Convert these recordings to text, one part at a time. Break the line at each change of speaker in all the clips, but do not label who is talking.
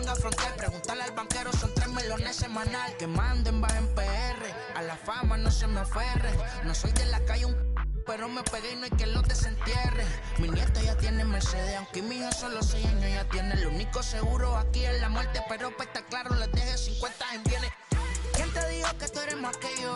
venga a frontear, preguntarle al banquero, son 3 melones semanal. Que manden, bajen PR, a la fama no se me aferre. No soy de la calle pero me pegué y no hay que lo desentierre. Mi nieto ya tiene Mercedes, aunque mi hijo solo 6 años ya tiene. Lo único seguro aquí es la muerte, pero para estar claro les deje 50 en bienes. ¿Quién te dijo que tú eres más que yo?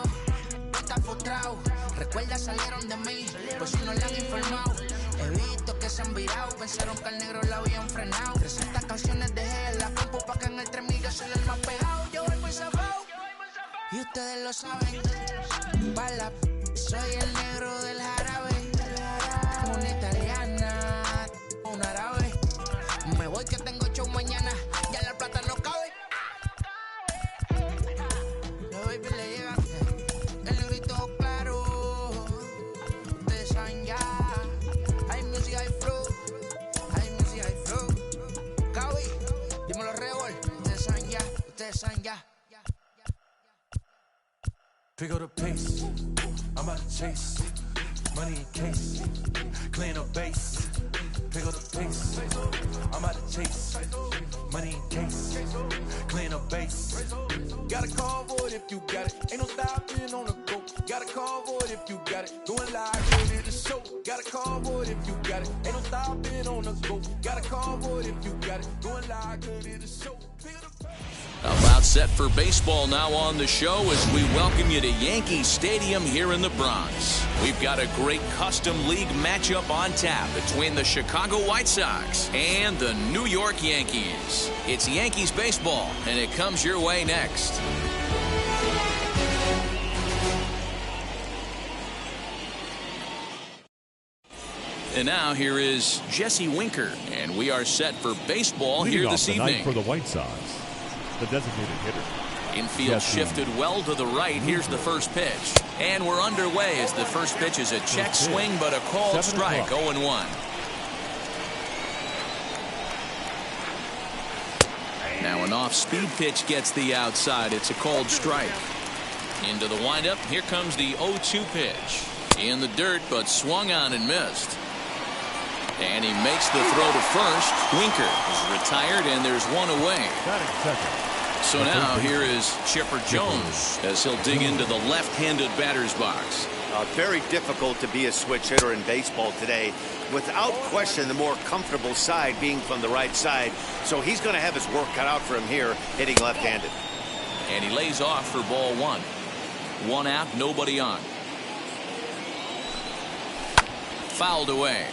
Tú estás frustrado, recuerda salieron de mí, pues si no le han informado. He visto que se han virado, pensaron que al negro la habían frenado. 300 canciones dejé en la compu pa' que en el 3 millas soy el más pegado. Yo voy muy zafado, y ustedes lo saben. Bala, soy el negro del jarabe. Una italiana, un árabe. Me voy que tengo show mañana, ya la plata no cabe. Los baby le llegan, el negrito claro. Ustedes saben ya. Hay music, hay flow. Hay music, hay flow. Cabi, dímelo Rebol. Ustedes saben ya, ustedes saben ya.
Pick up the pace, I'm about to chase, money in case, clean up base. Pick up the pace, I'm about to chase, money in case, clean up base. Got a convoy if you got it, ain't no stopping on the go. Got a convoy if you got it, going live, ready to show. Got a convoy if you got it, ain't no stopping on the go. Got a convoy if you got it, going live, ready to show.
About set for baseball now on the show as we welcome you to Yankee Stadium here in the Bronx. We've got a great custom league matchup on tap between the Chicago White Sox and the New York Yankees. It's Yankees baseball, and it comes your way next. And now here is Jesse Winker, and we are set for baseball here this evening.
For the White Sox, the designated hitter.
Infield shifted well to the right. Here's the first pitch. And we're underway as the first pitch is a check swing, but a called strike, 0-1. Now an off-speed pitch gets the outside. It's a called strike. Into the windup. Here comes the 0-2 pitch. In the dirt, but swung on and missed. And he makes the throw to first. Winker is retired, and there's one away. So now here is Chipper Jones as he'll dig into the left-handed batter's box.
Very difficult to be a switch hitter in baseball today. Without question, the more comfortable side being from the right side. So he's going to have his work cut out for him here, hitting left-handed.
And he lays off for ball one. One out, nobody on. Fouled away.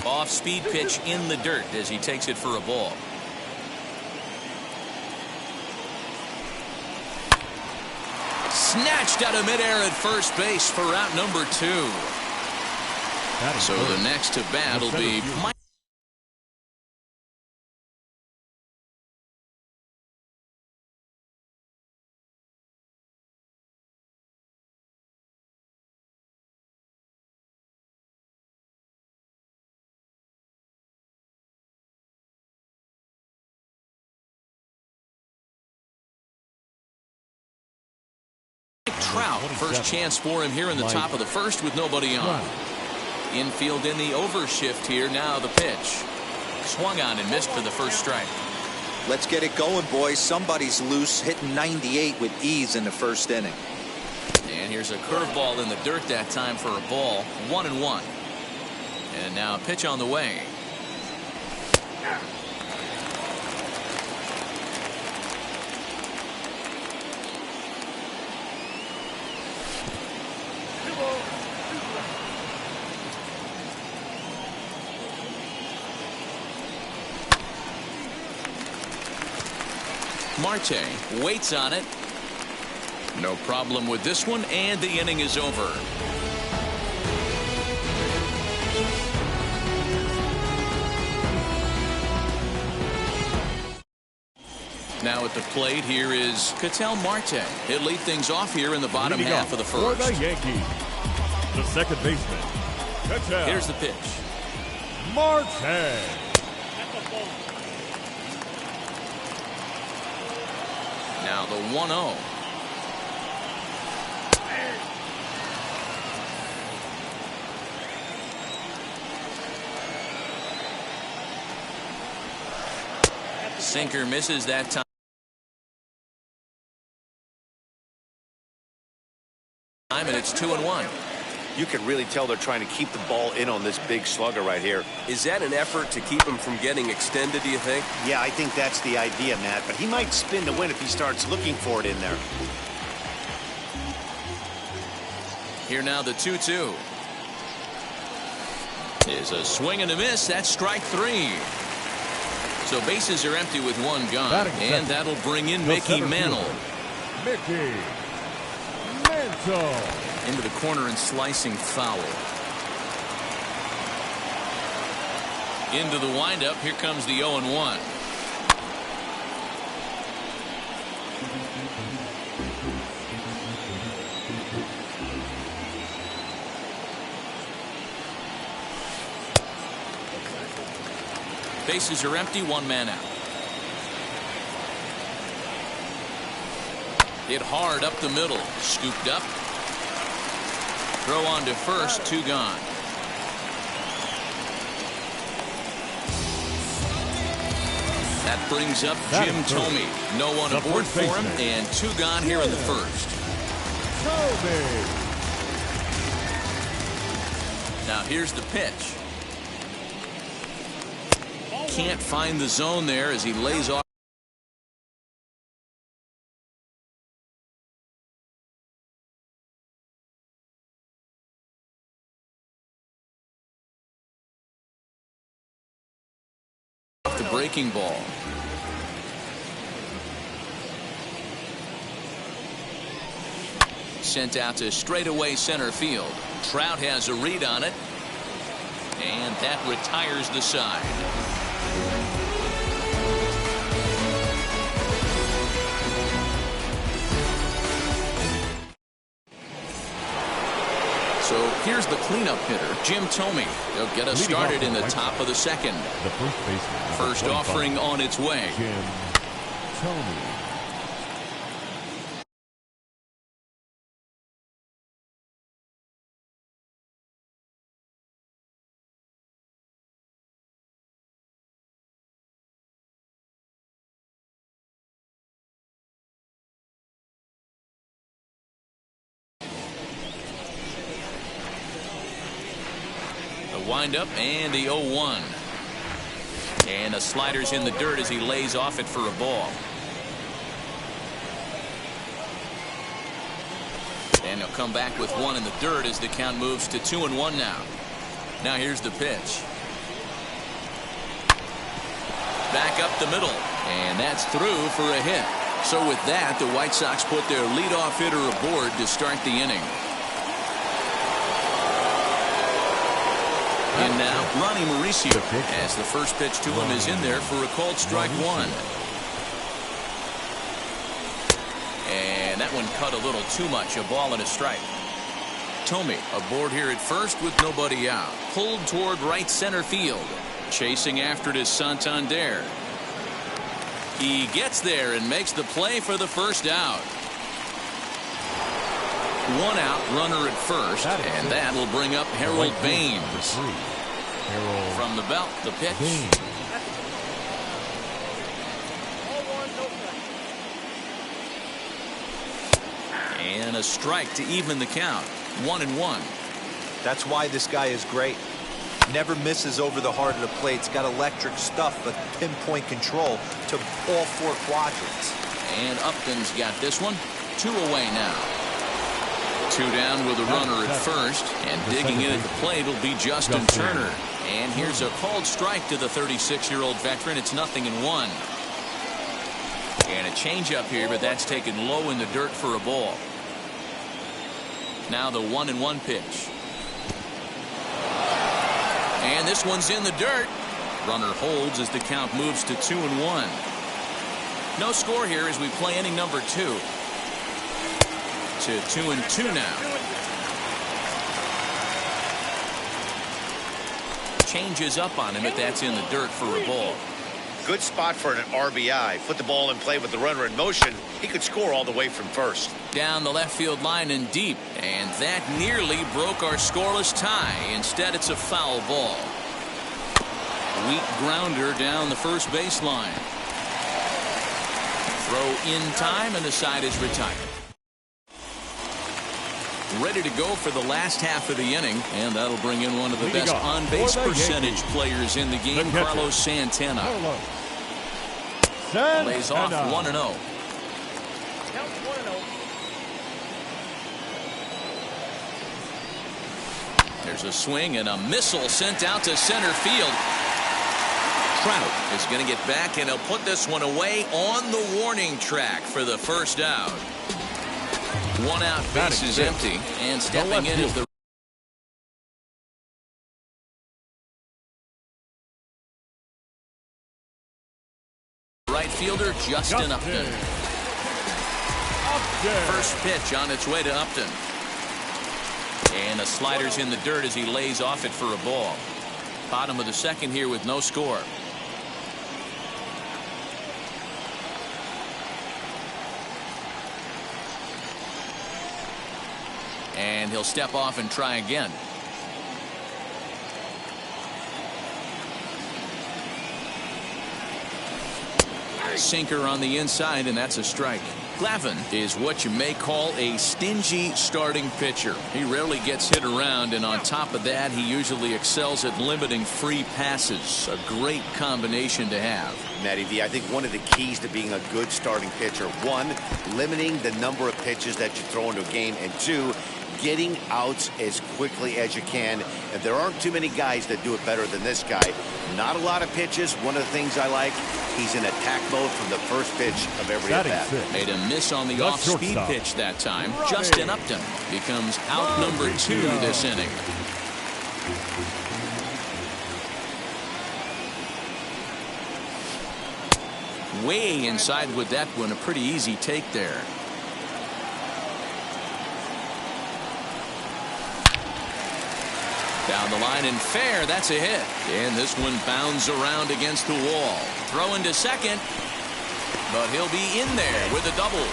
Off-speed pitch in the dirt as he takes it for a ball. Snatched out of midair at first base for out number 2. So the next to bat will be Mike. Trout. First chance for him here in the top of the first with nobody on. Infield in the overshift here. Now the pitch. Swung on and missed for the first strike.
Let's get it going, boys. Somebody's loose, hitting 98 with ease in the first inning.
And here's a curveball in the dirt that time for a ball. 1-1. And now a pitch on the way. Marte waits on it. No problem with this one, and the inning is over. Now at the plate, here is Ketel Marte. He'll lead things off here in the bottom half of the first.
For the Yankees, the second baseman, Ketel.
Here's the pitch.
Marte.
Now the 1-0. sinker misses that time. And it's 2-1.
You can really tell they're trying to keep the ball in on this big slugger right here.
Is that an effort to keep him from getting extended, do you think?
Yeah, I think that's the idea, Matt. But he might spin to win if he starts looking for it in there.
Here now the 2-2. Is a swing and a miss. That's strike 3. So bases are empty with one gone. And that'll bring in Mickey Mantle.
Mickey Mantle.
Into the corner and slicing foul. Into the windup. Here comes the 0-1. Bases are empty, one man out. Hit hard up the middle, scooped up. Throw on to first, 2 gone. That brings up Jim Thome. No one aboard for him, and 2 gone here in the first. Now here's the pitch. Can't find the zone there as he lays off. The breaking ball. Sent out to straightaway center field. Trout has a read on it. And that retires the side. So here's the cleanup hitter, Jim Thome. He'll get us started in the top of the second.
The first baseman.
First offering on its way.
Jim Thome.
Windup and the 0-1. And the slider's in the dirt as he lays off it for a ball. And he'll come back with 1 in the dirt as the count moves to 2-1 now. Now here's the pitch. Back up the middle. And that's through for a hit. So with that, the White Sox put their leadoff hitter aboard to start the inning. And now Ronnie Mauricio, as the first pitch to him is in there for a called strike 1. And that one cut a little too much, a ball and a strike. Thome aboard here at first with nobody out. Pulled toward right center field. Chasing after it is Santander. He gets there and makes the play for the first out. 1 out, runner at first, and that will bring up Harold Baines. From the belt, the pitch. And a strike to even the count. 1-1.
That's why this guy is great. Never misses over the heart of the plate. He's got electric stuff, but pinpoint control to all 4 quadrants.
And Upton's got this one. 2 away now. 2 down with a runner at first, and digging in at the plate will be Justin Turner. And here's a called strike to the 36-year-old veteran. It's 0-1. And a changeup here, but that's taken low in the dirt for a ball. Now the 1-1 pitch. And this one's in the dirt. Runner holds as the count moves to 2-1. No score here as we play inning number 2. To 2-2 now. Changes up on him, but that's in the dirt for a ball.
Good spot for an RBI. Put the ball in play with the runner in motion. He could score all the way from first.
Down the left field line and deep. And that nearly broke our scoreless tie. Instead, it's a foul ball. Weak grounder down the first baseline. Throw in time, and the side is retired. Ready to go for the last half of the inning, and that'll bring in one of the best on-base percentage players in the game, Carlos Santana. Lays off 1-0. There's a swing and a missile sent out to center field. Trout is going to get back, and he'll put this one away on the warning track for the first out. One out, base is empty, and stepping in is the right fielder, Justin Upton. First pitch on its way to Upton. And a slider's in the dirt as he lays off it for a ball. Bottom of the second here with no score. And he'll step off and try again. Sinker on the inside, and that's a strike. Glavine is what you may call a stingy starting pitcher. He rarely gets hit around, and on top of that, he usually excels at limiting free passes. A great combination to have.
Matty V, I think one of the keys to being a good starting pitcher, one, limiting the number of pitches that you throw into a game, and two, getting outs as quickly as you can. And there aren't too many guys that do it better than this guy. Not a lot of pitches. One of the things I like, he's in attack mode from the first pitch of every at bat.
Made a miss on the off-speed pitch that time. Justin Upton becomes out number 2 this inning. Way inside with that one. A pretty easy take there. Down the line and fair. That's a hit. And this one bounds around against the wall. Throw into second. But he'll be in there with a double.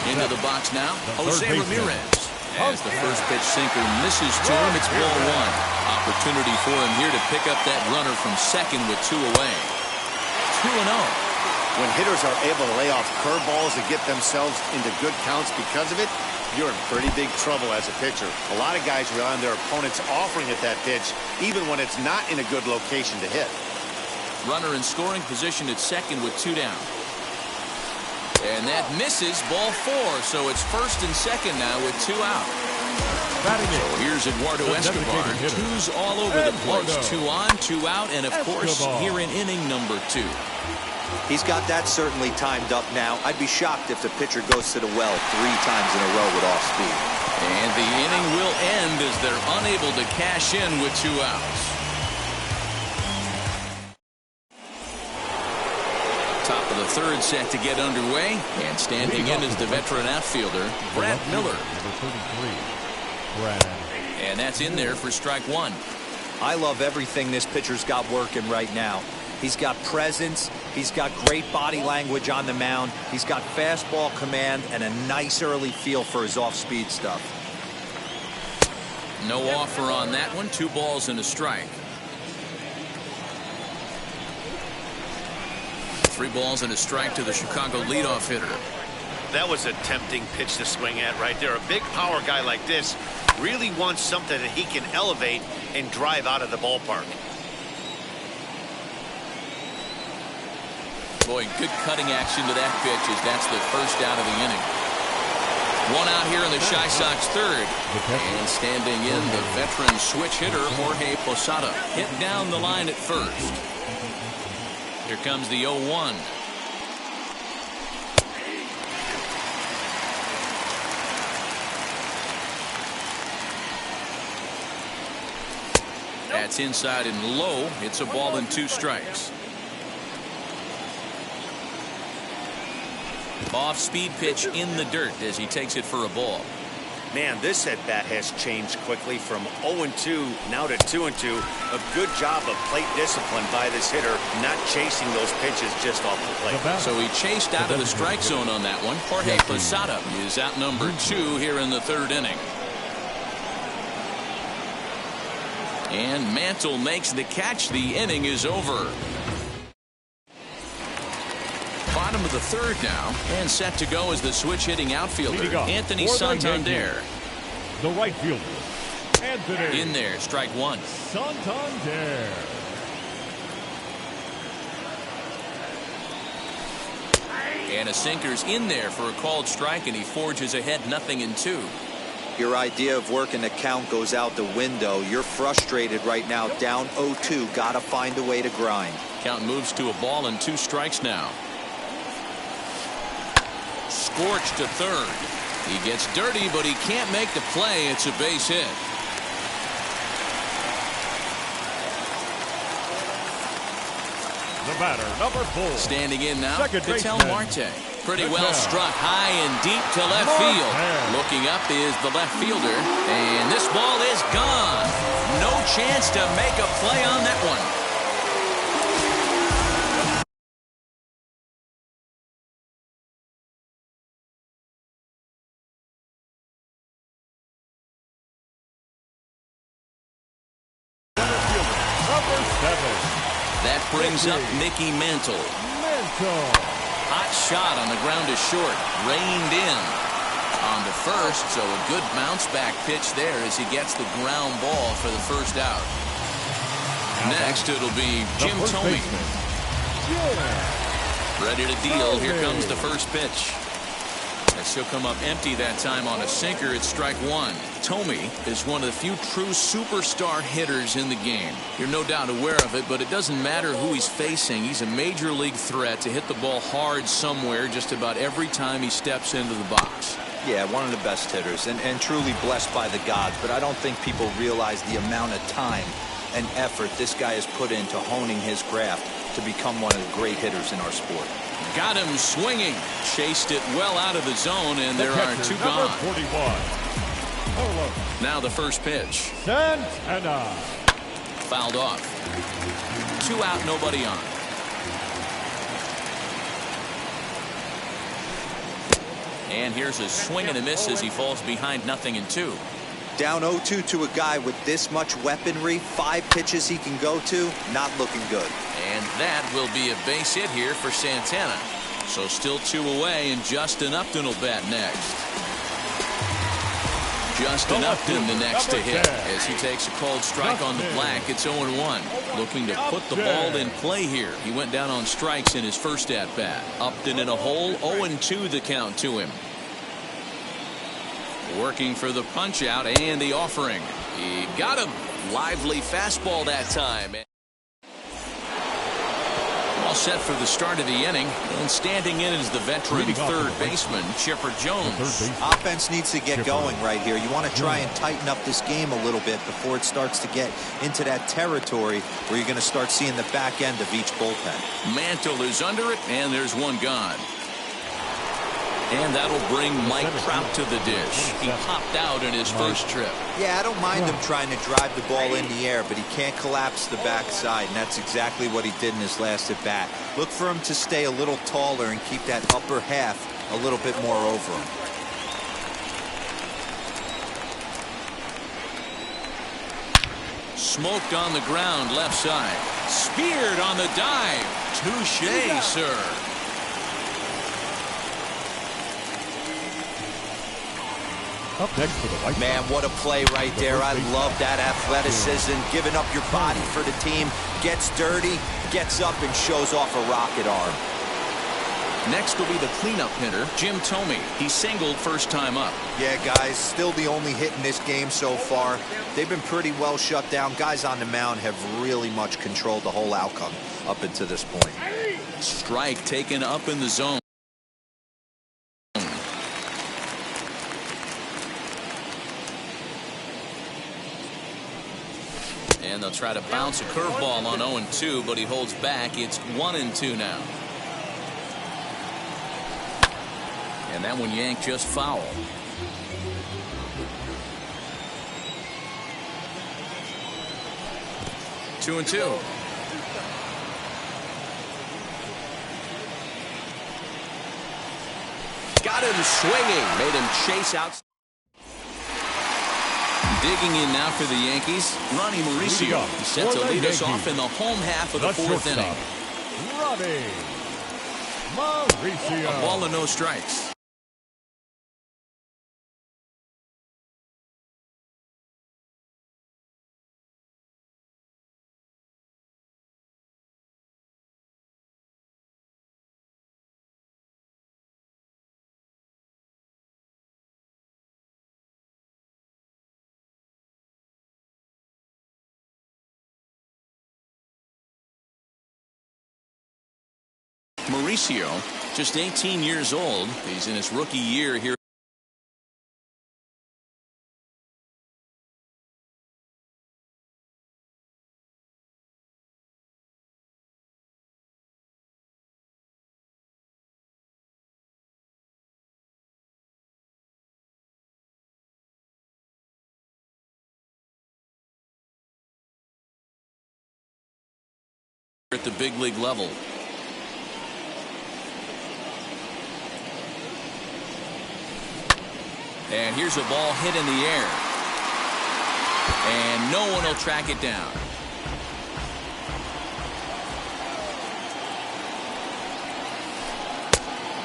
Into the box now, Jose Ramirez. As the first pitch sinker misses to him, it's ball 1. Opportunity for him here to pick up that runner from second with 2 away. 2-0.
When hitters are able to lay off curveballs and get themselves into good counts because of it, you're in pretty big trouble as a pitcher. A lot of guys rely on their opponents offering at that pitch, even when it's not in a good location to hit.
Runner in scoring position at second with 2 down. And that misses, ball 4. So it's first and second now with 2 out. So here's Eduardo Escobar. 2's all over the place. 2 on, 2 out, and of course here in inning number 2.
He's got that certainly timed up now. I'd be shocked if the pitcher goes to the well 3 times in a row with off speed.
And the inning will end as they're unable to cash in with 2 outs. Top of the third set to get underway, and standing in is the veteran outfielder, Brad Miller. And that's in there for strike 1.
I love everything this pitcher's got working right now. He's got presence. He's got great body language on the mound. He's got fastball command and a nice early feel for his off-speed stuff.
No offer on that one. 2 balls and a strike. 3 balls and a strike to the Chicago leadoff hitter.
That was a tempting pitch to swing at right there. A big power guy like this really wants something that he can elevate and drive out of the ballpark.
Boy, good cutting action to that pitch as that's the first out of the inning. 1 out here in the Chi Sox third. And standing in, the veteran switch hitter, Jorge Posada. Hit down the line at first. Here comes the 0-1. That's inside and low. It's a ball and 2 strikes. Off-speed pitch in the dirt as he takes it for a ball.
Man, this at-bat has changed quickly from 0-2 now to 2-2. A good job of plate discipline by this hitter, not chasing those pitches just off the plate.
So he chased out of the strike zone on that one. Jorge Posada is out number 2 here in the 3rd inning. And Mantle makes the catch. The inning is over. Bottom of the third now, and set to go as the switch-hitting outfielder, Anthony Santander.
The right fielder, Anthony.
In there, strike one.
Santander.
And a sinker's in there for a called strike, and he forges ahead 0-2.
Your idea of working the count goes out the window. You're frustrated right now, down 0-2. Got to find a way to grind.
Count moves to a ball and 2 strikes now. Scorched to third. He gets dirty, but he can't make the play. It's a base hit.
The batter, number 4.
Standing in now,
Second
Ketel
baseman.
Marte. Pretty well struck high and deep to left field. Looking up is the left fielder, and this ball is gone. No chance to make a play on that one.
Number 7.
That brings up Mickey Mantle. Hot shot on the ground is short. Reined in on the first, so a good bounce back pitch there as he gets the ground ball for the first out. Next it'll be Jim Thome. Ready to deal. Here comes the first pitch. As he'll come up empty that time on a sinker. It's strike one. Thome is one of the few true superstar hitters in the game. You're no doubt aware of it, but it doesn't matter who he's facing. He's a major league threat to hit the ball hard somewhere just about every time he steps into the box.
Yeah, one of the best hitters and truly blessed by the gods, but I don't think people realize the amount of time and effort this guy has put into honing his craft to become one of the great hitters in our sport.
Got him swinging. Chased it well out of the zone, and there are 2 gone.
41.
Now the first pitch.
Santana.
Fouled off. 2 out, nobody on. And here's a swing and a miss as he falls behind 0-2.
Down 0-2 to a guy with this much weaponry, 5 pitches he can go to, not looking good.
And that will be a base hit here for Santana. So still 2 away, and Justin Upton will bat next. Justin Upton the next to hit as he takes a called strike on the black. It's 0-1. Looking to put the ball in play here. He went down on strikes in his first at-bat. Upton in a hole, 0-2 the count to him. Working for the punch out and the offering. He got him. Lively fastball that time. All set for the start of the inning, and standing in is the veteran third baseman, Chipper Jones.
Offense needs to get going right here. You want to try and tighten up this game a little bit before it starts to get into that territory where you're going to start seeing the back end of each bullpen.
Mantle is under it, and there's 1 gone. And that'll bring Mike Trout to the dish. He popped out in his first trip.
Yeah, I don't mind him trying to drive the ball in the air, but he can't collapse the backside, and that's exactly what he did in his last at-bat. Look for him to stay a little taller and keep that upper half a little bit more over him.
Smoked on the ground left side. Speared on the dive. Touché, sir.
Up next for the White
Man, what a play right there. I love that athleticism, giving up your body for the team, gets dirty, gets up and shows off a rocket arm.
Next will be the cleanup hitter, Jim Thome. He singled first time up.
Yeah, guys, still the only hit in this game so far. They've been pretty well shut down. Guys on the mound have really much controlled the whole outcome up until this point.
Strike taken up in the zone. And they'll try to bounce a curveball on 0-2, but he holds back. It's 1-2 now. And that one yanked just foul. Two and two. Got him swinging. Made him chase out. Digging in now for the Yankees, Ronnie Mauricio. He's set to lead us off in the home half of the 4th inning.
Ronnie Mauricio.
A ball and no strikes. Mauricio, just 18 years old. He's in his rookie year here. At the big league level. And here's a ball hit in the air. And no one will track it down.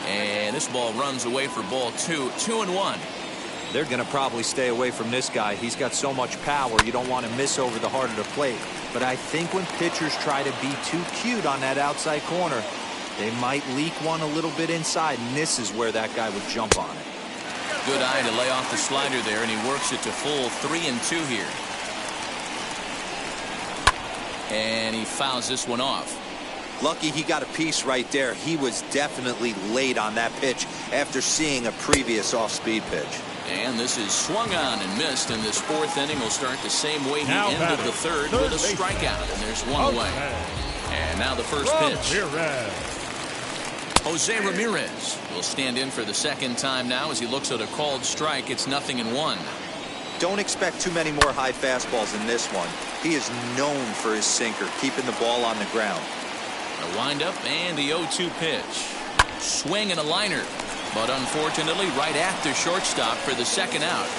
And this ball runs away for ball 2. 2-1.
They're going to probably stay away from this guy. He's got so much power, you don't want to miss over the heart of the plate. But I think when pitchers try to be too cute on that outside corner, they might leak one a little bit inside, and this is where that guy would jump on it.
Good eye to lay off the slider there, and he works it to full 3-2 here. And he fouls this one off.
Lucky he got a piece right there. He was definitely late on that pitch after seeing a previous off-speed pitch.
And this is swung on and missed, and this fourth inning will start the same way he ended the third with a strikeout, and there's one away. And now the first pitch. Jose Ramirez will stand in for the second time now as he looks at a called strike. It's 0-1.
Don't expect too many more high fastballs in this one. He is known for his sinker, keeping the ball on the ground.
A windup and the 0-2 pitch. Swing and a liner, but unfortunately right at the shortstop for the second out.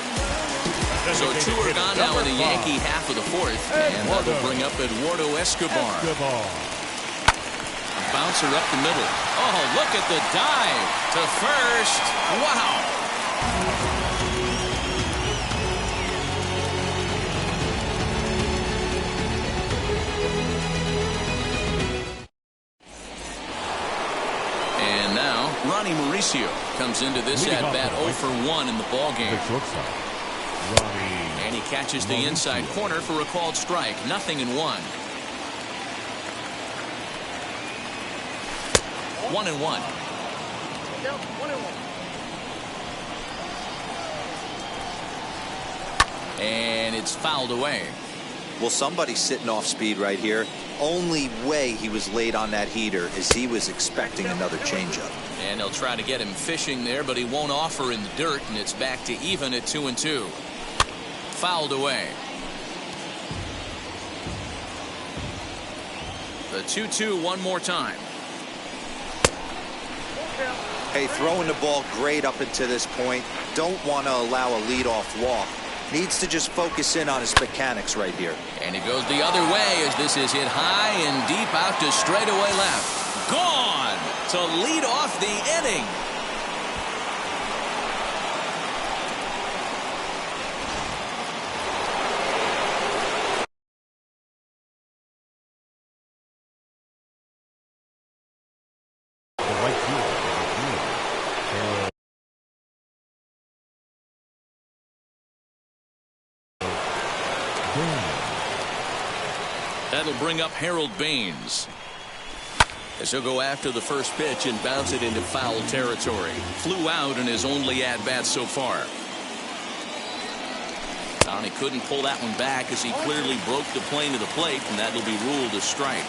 So 2 are gone now in the Yankee half of the fourth, and that will bring up Eduardo Escobar. Bouncer up the middle. Oh, look at the dive to first. Wow. And now Ronnie Mauricio comes into this at bat 0 for 1 in the ball game. And he catches the inside corner for a called strike. 0-1. 1-1. And it's fouled away.
Well, somebody's sitting off speed right here. Only way he was late on that heater is he was expecting another changeup.
And they'll try to get him fishing there, but he won't offer in the dirt, and it's back to even at 2-2. Fouled away. The 2-2 one more time.
Hey, throwing the ball great up until this point. Don't want to allow a leadoff walk. Needs to just focus in on his mechanics right here.
And he goes the other way as this is hit high and deep out to straightaway left. Gone to lead off the inning. That'll bring up Harold Baines, as he'll go after the first pitch and bounce it into foul territory. Flew out in his only at-bat so far. And he couldn't pull that one back as he clearly broke the plane of the plate, and that'll be ruled a strike.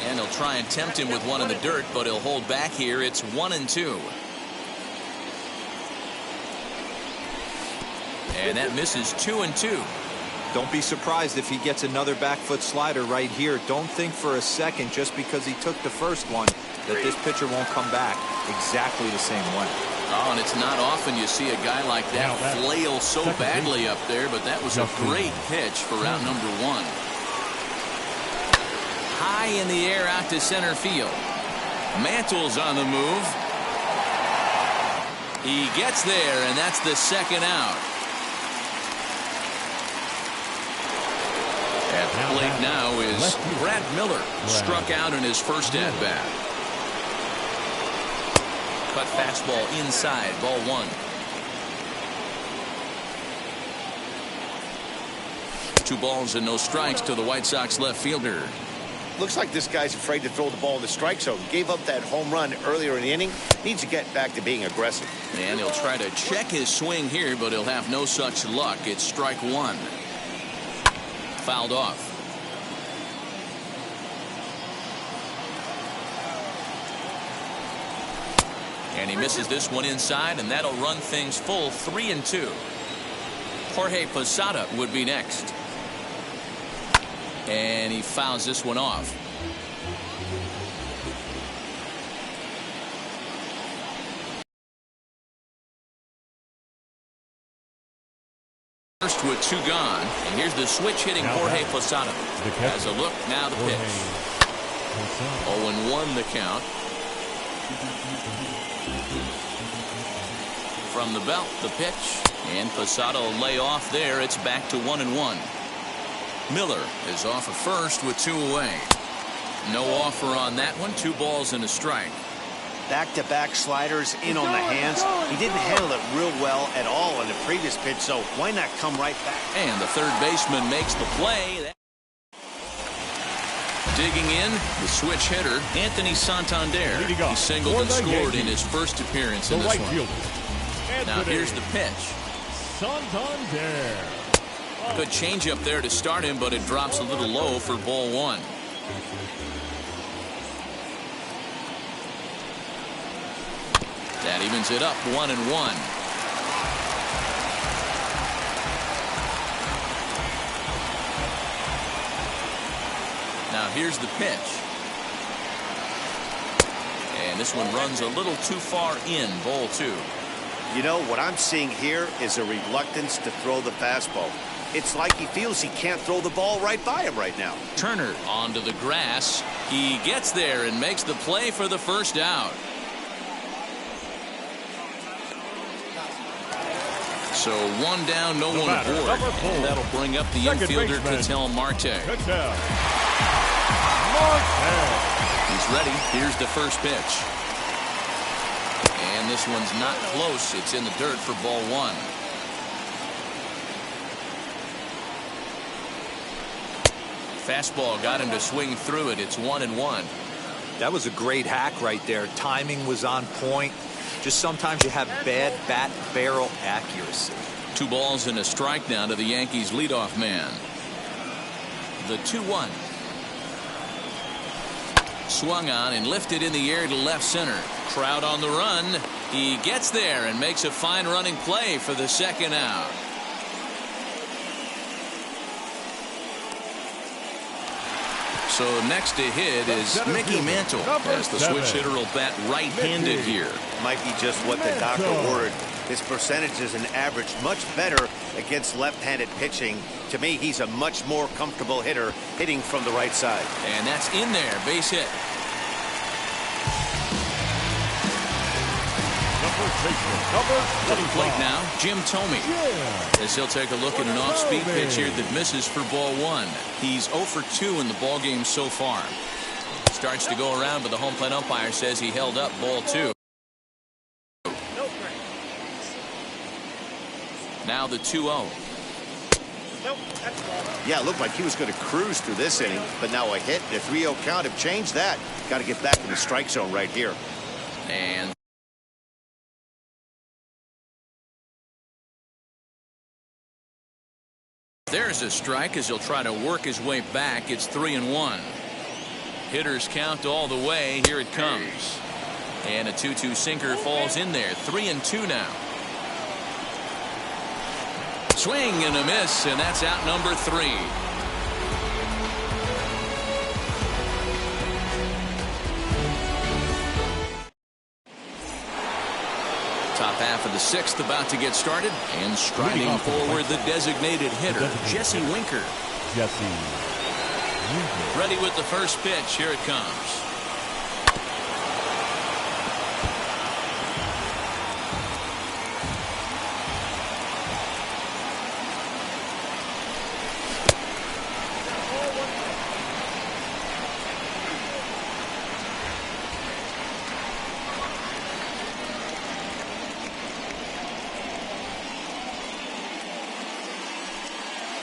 And he'll try and tempt him with one in the dirt, but he'll hold back here. It's 1-2. And that misses 2-2.
Don't be surprised if he gets another back foot slider right here. Don't think for a second, just because he took the first one, that this pitcher won't come back exactly the same way.
Oh, and it's not often you see a guy like that flail so badly up there, but that was a great pitch for out number 1. high in the air out to center field. Mantle's on the move. He gets there, and that's the second out. At the plate now is Brad Miller, struck out in his first at-bat. Cut fastball inside, ball one. Two balls and no strikes to the White Sox left fielder.
Looks like this guy's afraid to throw the ball in the strike zone. Gave up that home run earlier in the inning. Needs to get back to being aggressive.
And he'll try to check his swing here, but he'll have no such luck. It's strike one. Fouled off. And he misses this one inside, and that'll run things full 3-2. Jorge Posada would be next. And he fouls this one off. First with two gone. And here's the switch hitting Jorge Posada. Has a look, now the pitch. 0-1 the count. From the belt, the pitch. And Posada will lay off there. It's back to 1-1. Miller is off of first with two away. No offer on that one. 2 balls and a strike.
Back-to-back sliders in on the hands. He didn't handle it real well at all on the previous pitch, so why not come right back?
And the third baseman makes the play. Digging in, the switch hitter, Anthony Santander. He singled and scored in his first appearance in this one. Now here's the pitch.
Santander.
Good change up there to start him, but it drops a little low for ball one. That evens it up 1-1. Now here's the pitch. And this one runs a little too far in, ball two.
You know, what I'm seeing here is a reluctance to throw the fastball. It's like he feels he can't throw the ball right by him right now.
Turner onto the grass. He gets there and makes the play for the first out. So 1 down, no one aboard. And that'll bring up the infielder, Ketel Marte. He's ready. Here's the first pitch. And this one's not close. It's in the dirt for ball one. Fastball got him to swing through it. It's 1-1.
That was a great hack right there. Timing was on point. Just sometimes you have bad bat barrel accuracy.
2 balls and a strike now to the Yankees leadoff man. The 2-1. Swung on and lifted in the air to left center. Crowd on the run. He gets there and makes a fine running play for the second out. So next to hit is Mickey Mantle, as the switch hitter will bat right-handed here.
Might be just what the doctor ordered. His percentages and average much better against left-handed pitching. To me, he's a much more comfortable hitter hitting from the right side.
And that's in there, base hit. To the plate now, Jim Thome. As he'll take a look at an off-speed pitch here that misses for ball one. He's 0 for 2 in the ball game so far. Starts to go around, but the home plate umpire says he held up ball 2. Now the 2-0.
Yeah, it looked like he was going to cruise through this inning, but now a hit and a 3-0 count have changed that. Got to get back in the strike zone right here.
And there's a strike as he'll try to work his way back. It's 3-1. Hitters count all the way. Here it comes. And a 2-2 sinker falls in there. 3-2 now. Swing and a miss, and that's out number 3. Top half of the 6th about to get started, and striding forward the designated hitter, Jesse Winker. Ready with the first pitch. Here it comes.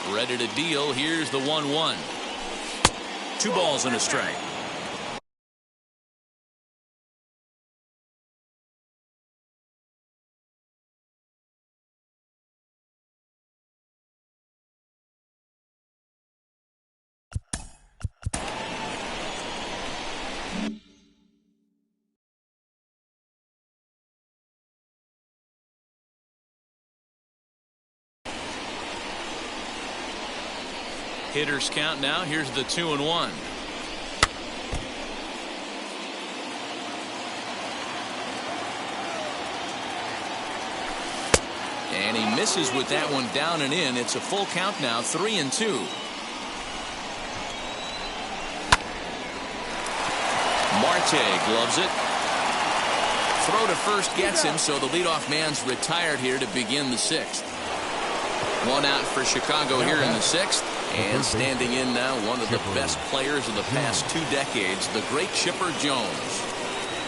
Ready to deal. Here's the 1-1. 2 balls and a strike. Hitters count now. Here's the 2-1. And he misses with that one down and in. It's a full count now, 3-2. Marte gloves it. Throw to first gets him, so the leadoff man's retired here to begin the 6th. 1 out for Chicago here in the 6th. And standing in now, one of the best players of the past 2 decades, the great Chipper Jones.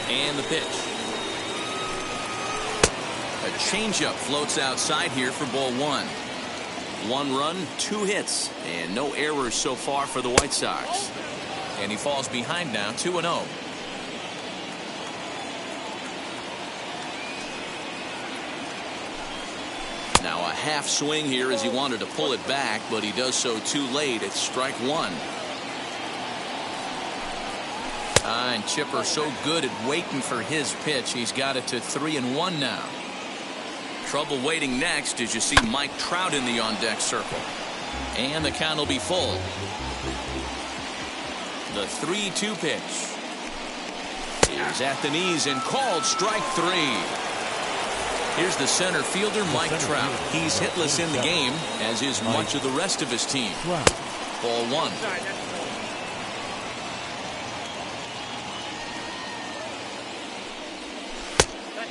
And the pitch. A changeup floats outside here for ball 1. 1 run, 2 hits, and no errors so far for the White Sox. And he falls behind now, 2-0. Now a half swing here as he wanted to pull it back, but he does so too late. It's strike 1. And Chipper so good at waiting for his pitch. He's got it to 3-1 now. Trouble waiting next as you see Mike Trout in the on-deck circle. And the count will be full. The 3-2 pitch is at the knees and called strike 3. Here's the center fielder, Mike Trout. He's hitless in the game, as is much of the rest of his team. Ball 1.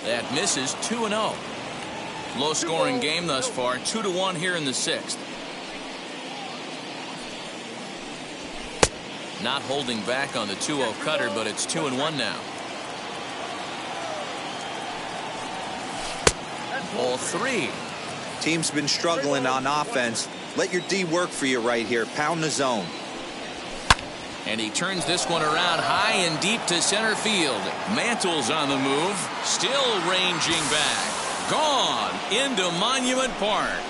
That misses. 2-0. Low scoring game thus far. 2-1 here in the 6th. Not holding back on the 2-0 cutter, but it's 2-1 now. Ball 3.
Team's been struggling on offense. Let your D work for you right here. Pound the zone.
And he turns this one around high and deep to center field. Mantle's on the move. Still ranging back. Gone into Monument Park.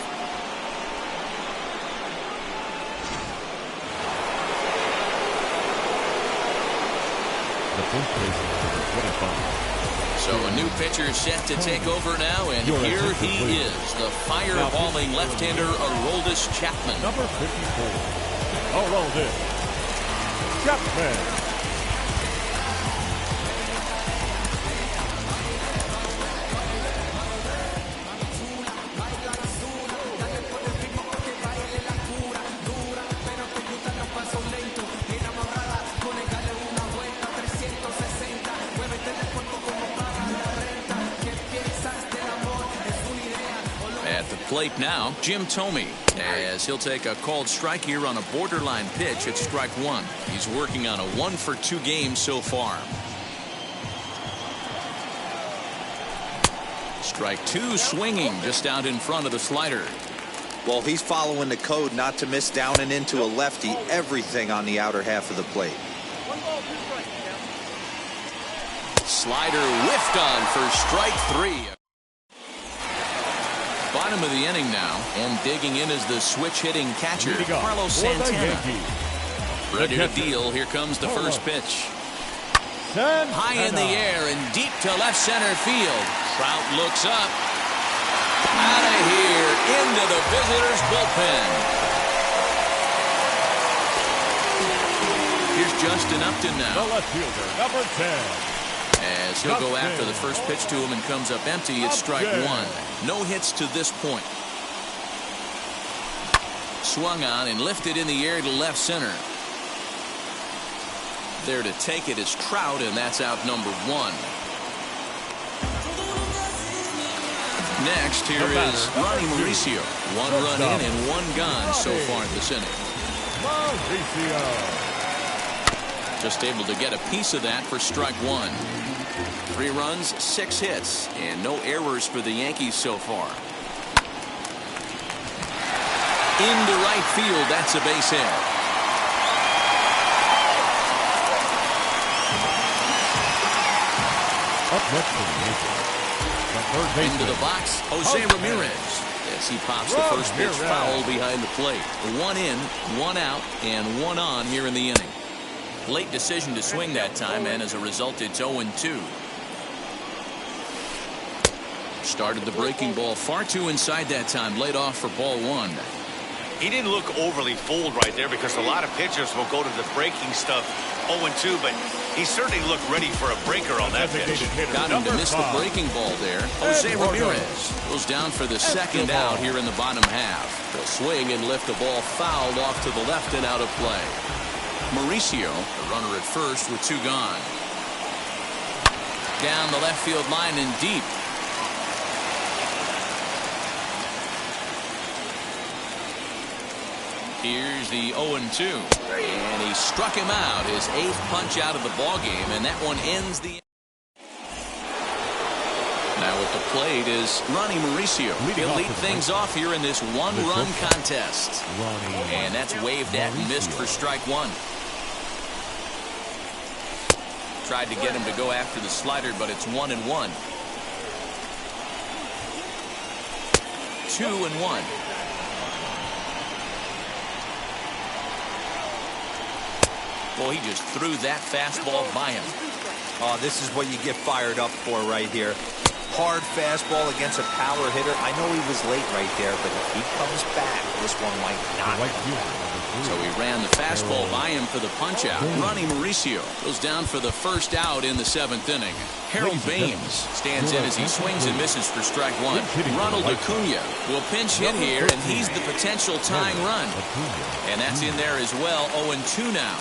The first baseman for the 25.
So a new pitcher set to take over now, and here he is, the fireballing left-hander Aroldis Chapman.
Number 54, Aroldis Chapman.
Plate now, Jim Thome, as he'll take a called strike here on a borderline pitch at strike 1. He's working on a 1-for-2 game so far. Strike 2 swinging just out in front of the slider.
Well, he's following the code not to miss down and into a lefty. Everything on the outer half of the plate.
Slider whiffed on for strike 3. Bottom of the inning now, and digging in is the switch-hitting catcher, Carlos Santana. Ready to deal. Here comes the first pitch. High in the air and deep to left center field. Trout looks up. Out of here, into the visitors' bullpen. Here's Justin Upton now.
The left fielder, number 10.
As he'll go after the first pitch to him and comes up empty, it's strike 1. No hits to this point. Swung on and lifted in the air to left center. There to take it is Trout, and that's out number 1. Next, here is Ronnie Mauricio. 1 run in and 1 gone so far this inning. Just able to get a piece of that for strike 1. 3 runs, 6 hits, and no errors for the Yankees so far. Into right field, that's a base hit.
Up next for the Yankees, the third baseman,
into the box, Jose Ramirez. As he pops the first pitch foul behind the plate. 1 in, 1 out, and 1 on here in the inning. Late decision to swing that time, and as a result, it's 0-2. Started the breaking ball far too inside that time. Laid off for ball 1.
He didn't look overly fooled right there because a lot of pitchers will go to the breaking stuff 0-2, but he certainly looked ready for a breaker on that pitch.
Got him to miss the breaking ball there. Jose Ramirez goes down for the second out here in the bottom half. He'll swing and lift the ball fouled off to the left and out of play. Mauricio, the runner at first with 2 gone. Down the left field line and deep. Here's the 0-2. And he struck him out. His 8th punch out of the ball game, and that one ends the. Now at the plate is Ronnie Mauricio. He'll lead things off here in this 1-run contest. And that's waved at and missed for strike 1. Tried to get him to go after the slider, but it's 1-1. 2-1. Well, he just threw that fastball by him.
Oh, this is what you get fired up for right here. Hard fastball against a power hitter. I know he was late right there, but if he comes back, this one might not.
So he ran the fastball by him for the punch-out. Ronnie Mauricio goes down for the first out in the 7th inning. Harold Baines stands in as he swings and misses for strike 1. Ronald Acuna will pinch hit here, and he's the potential tying run. And that's in there as well. 0-2 now.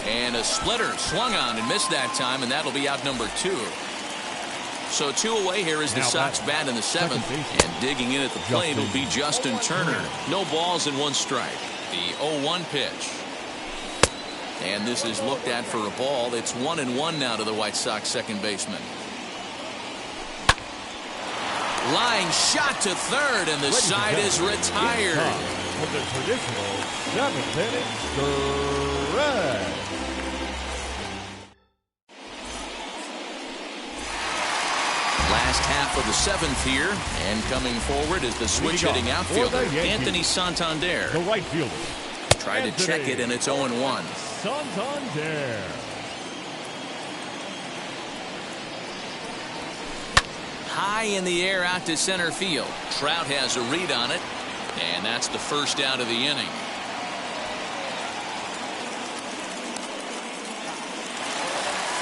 And a splitter swung on and missed that time, and that'll be out number 2. So 2 away here is the Sox bat in the 7th. And digging in at the plate will be Justin Turner. No balls and 1 strike. The 0-1 pitch. And this is looked at for a ball. It's 1-1 now to the White Sox second baseman. Line shot to third, and the side is retired.
With the traditional 7th inning stretch.
Last half of the 7th here, and coming forward is the switch-hitting outfielder, Anthony Santander.
The right fielder.
Tried to check it, and it's 0-1.
Santander.
High in the air out to center field. Trout has a read on it, and that's the first out of the inning.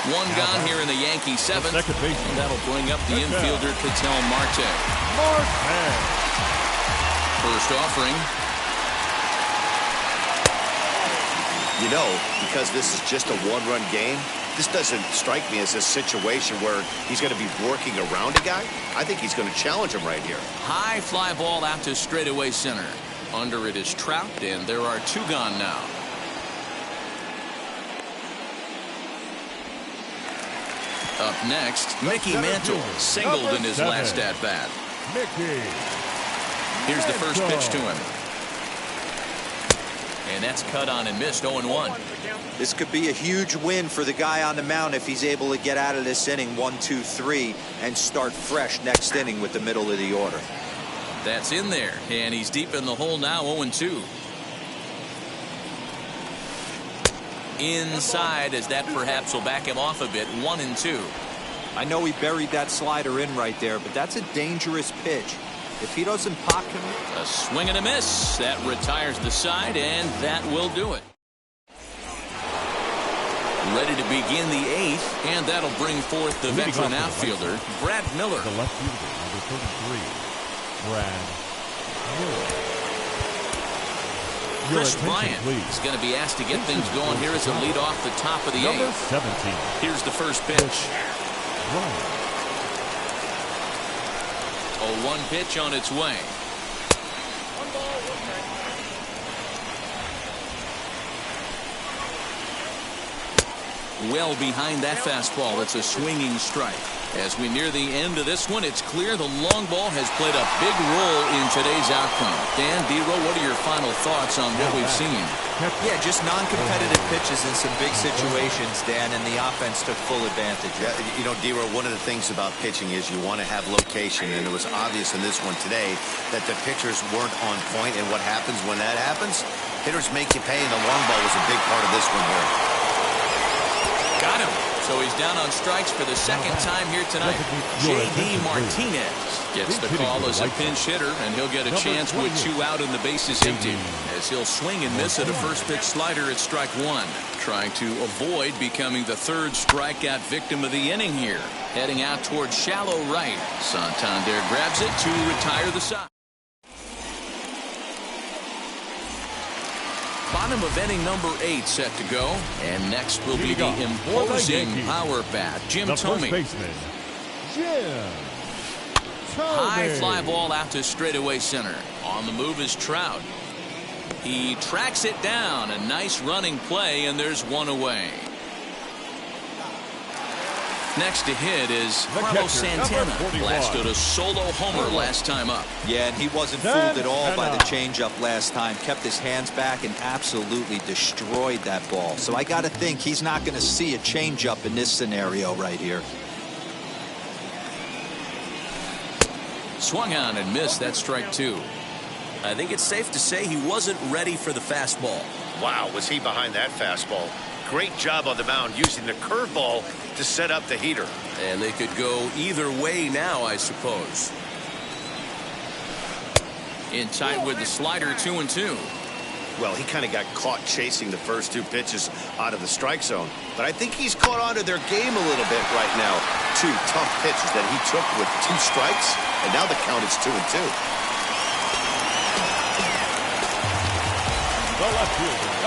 One gone here in the Yankee 7th. And that'll bring up the infielder Ketel Marte. First offering.
You know, because this is just a 1-run game, this doesn't strike me as a situation where he's going to be working around a guy. I think he's going to challenge him right here.
High fly ball out to straightaway center. Under it is Trout, and there are 2 gone now. Up next, Mickey Mantle singled in his last at-bat. Here's the first pitch to him. And that's cut on and missed. 0-1.
This could be a huge win for the guy on the mound if he's able to get out of this inning 1-2-3 and start fresh next inning with the middle of the order.
That's in there, and he's deep in the hole now. 0-2. Inside, as that perhaps will back him off a bit. 1-2.
I know he buried that slider in right there, but that's a dangerous pitch. If he doesn't pock him.
A swing and a miss. That retires the side, and that will do it. Ready to begin the 8th, and that'll bring forth the veteran outfielder, Brad Miller.
The left fielder, number 33, Brad Miller.
Chris Bryant is going to be asked to get things going here as a lead off the top of the
Number
8th.
17.
Here's the first pitch. 0-1 pitch on its way. Well behind that fastball. It's a swinging strike. As we near the end of this one, it's clear the long ball has played a big role in today's outcome. Dan, D-Row, what are your final thoughts on what we've seen?
Yeah, just non-competitive pitches in some big situations, Dan, and the offense took full advantage.
Yeah, you know, D-Row, one of the things about pitching is you want to have location, and it was obvious in this one today that the pitchers weren't on point, and what happens when that happens? Hitters make you pay, and the long ball was a big part of this one here.
Got him. So he's down on strikes for the second time here tonight. J.D. Martinez gets the call as a pinch hitter, and he'll get a chance with 2 out and the bases empty. As he'll swing and miss at a first pitch slider at strike 1. Trying to avoid becoming the 3rd strikeout victim of the inning here. Heading out towards shallow right. Santander grabs it to retire the side. Bottom of inning number 8 set to go. And next will be the imposing power bat, Jim Thome. High fly ball out to straightaway center. On the move is Trout. He tracks it down. A nice running play, and there's 1 away. Next to hit is Carlos Santana. Blasted a solo homer last time up.
Yeah, and he wasn't fooled at all by the changeup last time. Kept his hands back and absolutely destroyed that ball. So I got to think he's not going to see a changeup in this scenario right here.
Swung on and missed. That's strike 2.
I think it's safe to say he wasn't ready for the fastball.
Wow, was he behind that fastball? Great job on the mound using the curveball to set up the heater.
And they could go either way now, I suppose.
In tight with the slider, 2-2.
Well, he kind of got caught chasing the first 2 pitches out of the strike zone. But I think he's caught onto their game a little bit right now. 2 tough pitches that he took with 2 strikes, and now the count is 2-2.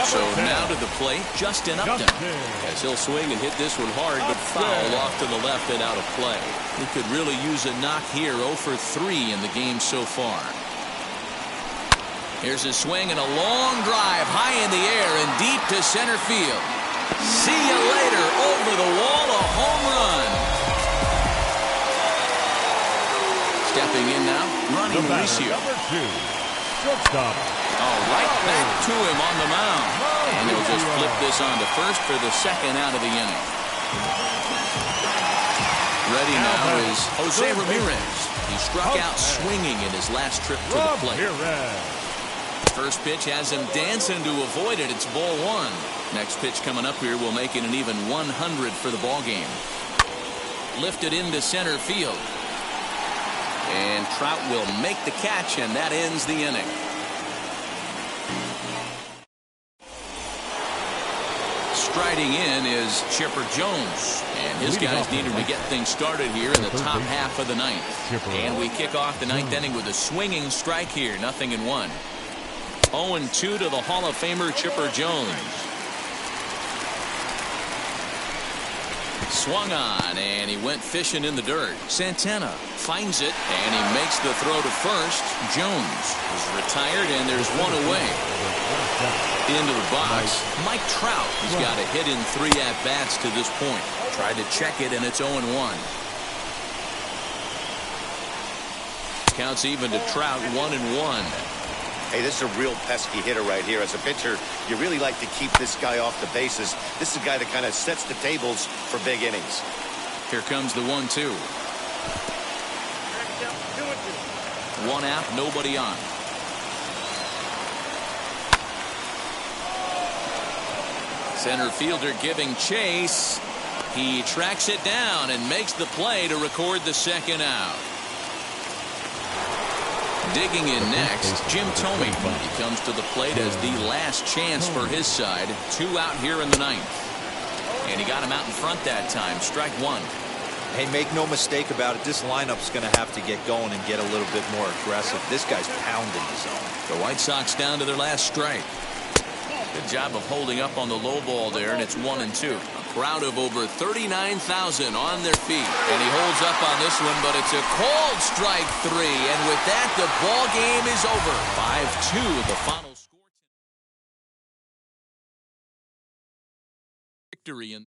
So now to the plate, Justin Upton.
As he'll swing and hit this one hard, but foul off to the left and out of play.
He could really use a knock here. 0 for 3 in the game so far. Here's a swing and a long drive high in the air and deep to center field. See you later. Over the wall, a home run. Stepping in now, Ronnie Mauricio.
Number 2, shortstop.
Right back to him on the mound. And he'll just flip this on to first for the 2nd out of the inning. Ready now is Jose Ramirez. He struck out swinging in his last trip to the plate. First pitch has him dancing to avoid it. It's ball 1. Next pitch coming up here will make it an even 100 for the ball game. Lifted into center field. And Trout will make the catch, and that ends the inning. Striding in is Chipper Jones, and his guys needed to get things started here in the top half of the 9th. And we kick off the 9th inning with a swinging strike here, 0-1. 0-2 to the Hall of Famer Chipper Jones. Swung on, and he went fishing in the dirt. Santana finds it, and he makes the throw to first. Jones is retired, and there's 1 away. Into the box, Mike Trout. He's got a hit in 3 at-bats to this point. Tried to check it, and it's 0-1. Counts even to Trout, 1-1.
Hey, this is a real pesky hitter right here. As a pitcher, you really like to keep this guy off the bases. This is a guy that kind of sets the tables for big innings.
Here comes the 1-2. 1 out, nobody on. Center fielder giving chase. He tracks it down and makes the play to record the 2nd out. Digging in next, Jim Thome. He comes to the plate as the last chance for his side. 2 out here in the 9th. And he got him out in front that time. Strike 1.
Hey, make no mistake about it. This lineup's going to have to get going and get a little bit more aggressive. This guy's pounding the zone.
The White Sox down to their last strike. Good job of holding up on the low ball there, and it's 1-2. A crowd of over 39,000 on their feet. And he holds up on this one, but it's a called strike 3. And with that, the ball game is over. 5-2, the final score. Victory in